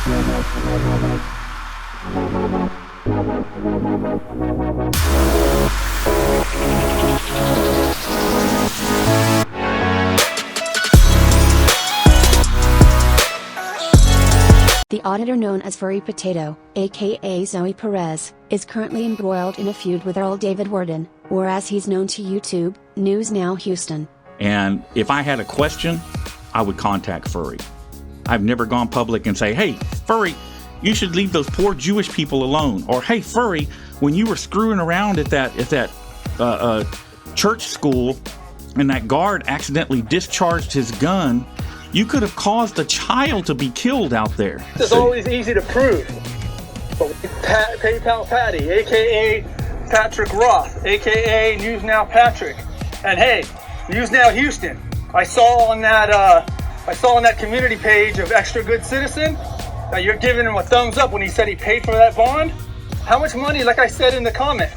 The auditor, known as Furry Potato, aka Zoe Perez, is currently embroiled in a feud with Earl David Worden, or as he's known to YouTube, News Now Houston. And if I had a question, I would contact Furry. I've never gone public and say, hey, Furry, you should leave those poor Jewish people alone. Or, hey, Furry, when you were screwing around at that church school and that guard accidentally discharged his gun, you could have caused a child to be killed out there. It's always easy to prove. But PayPal Patty, a.k.a. Patrick Roth, a.k.a. News Now Patrick. And hey, News Now Houston, I saw on that community page of Extra Good Citizen that you're giving him a thumbs up when he said he paid for that bond. How much money, like I said in the comment,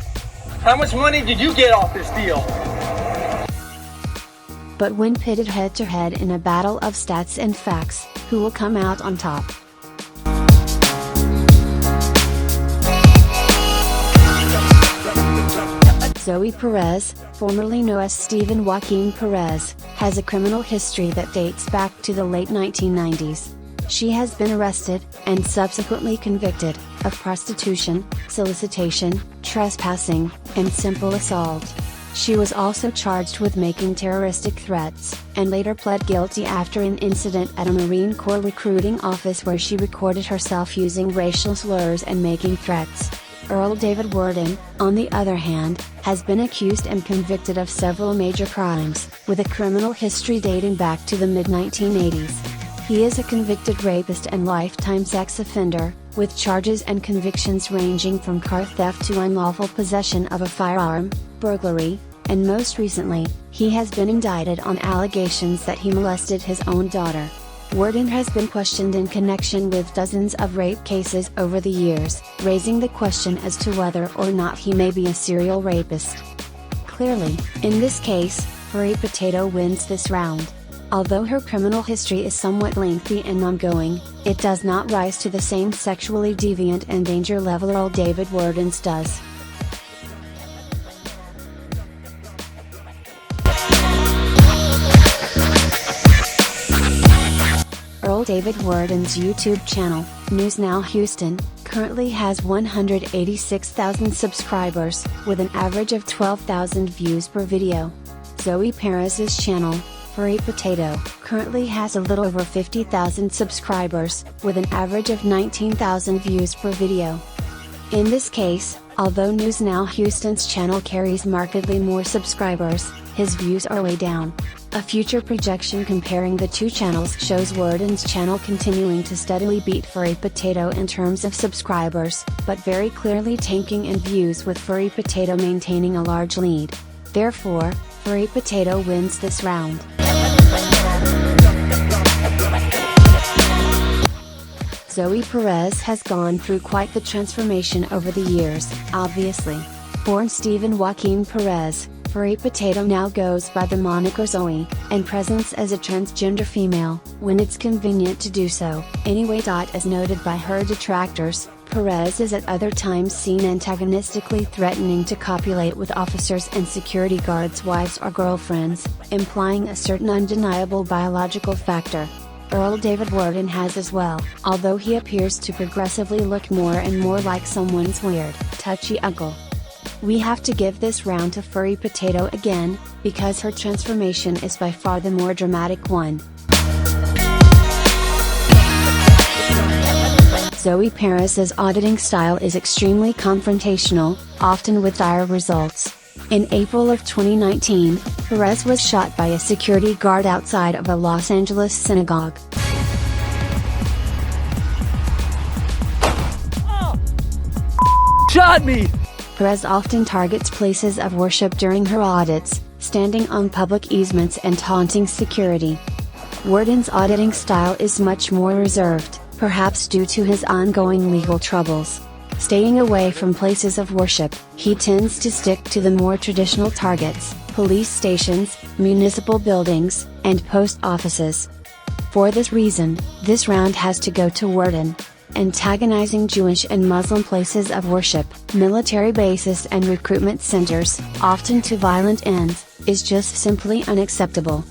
how much money did you get off this deal? But when pitted head-to-head in a battle of stats and facts, who will come out on top? Zoe Perez, formerly known as Stephen Joaquin Perez, has a criminal history that dates back to the late 1990s. She has been arrested, and subsequently convicted, of prostitution, solicitation, trespassing, and simple assault. She was also charged with making terroristic threats, and later pled guilty after an incident at a Marine Corps recruiting office where she recorded herself using racial slurs and making threats. Earl David Worden, on the other hand, has been accused and convicted of several major crimes, with a criminal history dating back to the mid-1980s. He is a convicted rapist and lifetime sex offender, with charges and convictions ranging from car theft to unlawful possession of a firearm, burglary, and most recently, he has been indicted on allegations that he molested his own daughter. Worden has been questioned in connection with dozens of rape cases over the years, raising the question as to whether or not he may be a serial rapist. Clearly, in this case, Furry Potato wins this round. Although her criminal history is somewhat lengthy and ongoing, it does not rise to the same sexually deviant and danger level Earl David Worden's does. Earl David Worden's YouTube channel, News Now Houston, currently has 186,000 subscribers, with an average of 12,000 views per video. Zoe Perez's channel, Furry Potato, currently has a little over 50,000 subscribers, with an average of 19,000 views per video. In this case, although News Now Houston's channel carries markedly more subscribers, his views are way down. A future projection comparing the two channels shows Worden's channel continuing to steadily beat Furry Potato in terms of subscribers, but very clearly tanking in views, with Furry Potato maintaining a large lead. Therefore, Furry Potato wins this round. Zoe Perez has gone through quite the transformation over the years, obviously. Born Stephen Joaquin Perez, Furry Potato now goes by the moniker Zoe, and presents as a transgender female, when it's convenient to do so, anyway. As noted by her detractors, Perez is at other times seen antagonistically threatening to copulate with officers and security guards' wives or girlfriends, implying a certain undeniable biological factor. Earl David Worden has as well, although he appears to progressively look more and more like someone's weird, touchy uncle. We have to give this round to Furry Potato again, because her transformation is by far the more dramatic one. Zoe Perez's auditing style is extremely confrontational, often with dire results. In April of 2019, Perez was shot by a security guard outside of a Los Angeles synagogue. Shot me! Perez often targets places of worship during her audits, standing on public easements and taunting security. Worden's auditing style is much more reserved, perhaps due to his ongoing legal troubles. Staying away from places of worship, he tends to stick to the more traditional targets, police stations, municipal buildings, and post offices. For this reason, this round has to go to Worden. Antagonizing Jewish and Muslim places of worship, military bases and recruitment centers, often to violent ends, is just simply unacceptable.